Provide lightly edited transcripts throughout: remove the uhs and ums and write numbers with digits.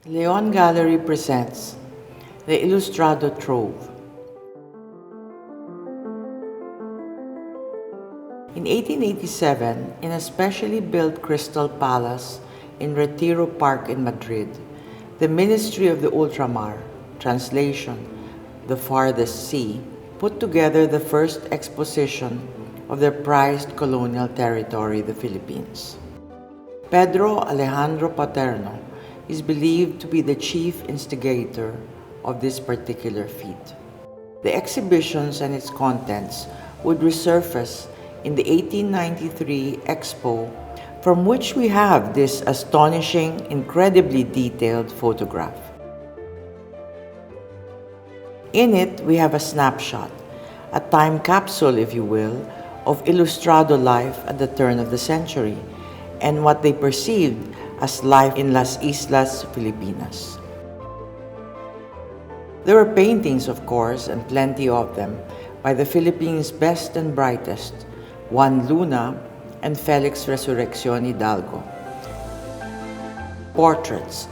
Leon Gallery presents the Ilustrado Trove. In 1887, in a specially built crystal palace in Retiro Park in Madrid, the Ministry of the Ultramar, translation, the Farthest Sea, put together the first exposition of their prized colonial territory, the Philippines. Pedro Alejandro Paterno is believed to be the chief instigator of this particular feat. The exhibitions and its contents would resurface in the 1893 Expo, from which we have this astonishing, incredibly detailed photograph. In it, we have a snapshot, a time capsule, if you will, of Ilustrado life at the turn of the century and what they perceived as life in Las Islas Filipinas. There were paintings, of course, and plenty of them, by the Philippines' best and brightest, Juan Luna and Felix Resurreccion Hidalgo. Portraits,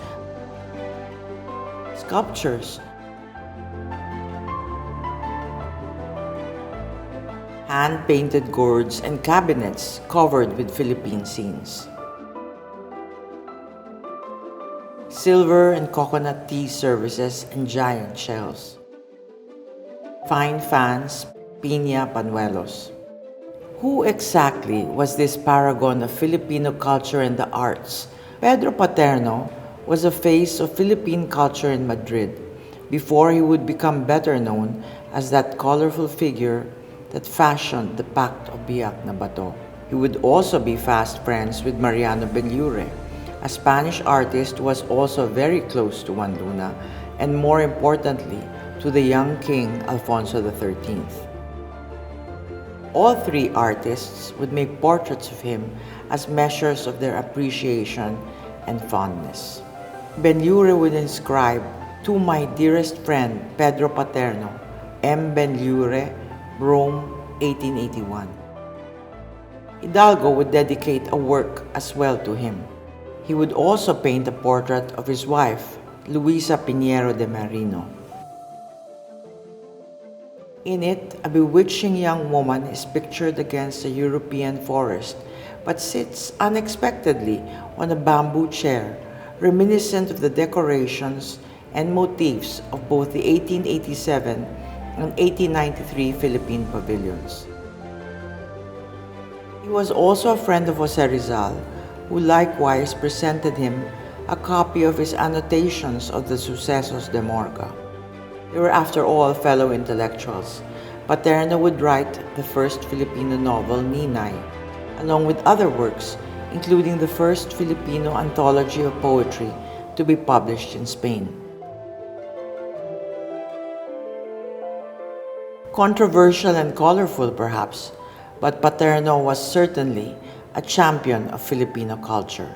sculptures, hand-painted gourds and cabinets covered with Philippine scenes. Silver and coconut tea services and giant shells. Fine fans, piña panuelos. Who exactly was this paragon of Filipino culture and the arts? Pedro Paterno was a face of Philippine culture in Madrid before he would become better known as that colorful figure that fashioned the Pact of Biak na Bato. He would also be fast friends with Mariano Benlliure, a Spanish artist who was also very close to Juan Luna and, more importantly, to the young king Alfonso XIII. All three artists would make portraits of him as measures of their appreciation and fondness. Benlliure would inscribe, "To my dearest friend Pedro Paterno, M. Benlliure, Rome, 1881. Hidalgo would dedicate a work as well to him. He would also paint a portrait of his wife, Luisa Pinheiro de Merino. In it, a bewitching young woman is pictured against a European forest, but sits unexpectedly on a bamboo chair, reminiscent of the decorations and motifs of both the 1887 and 1893 Philippine pavilions. He was also a friend of Jose Rizal, who likewise presented him a copy of his annotations of the Sucesos de Morga. They were, after all, fellow intellectuals. Paterno would write the first Filipino novel, Ninay, along with other works, including the first Filipino anthology of poetry to be published in Spain. Controversial and colorful, perhaps, but Paterno was certainly a champion of Filipino culture.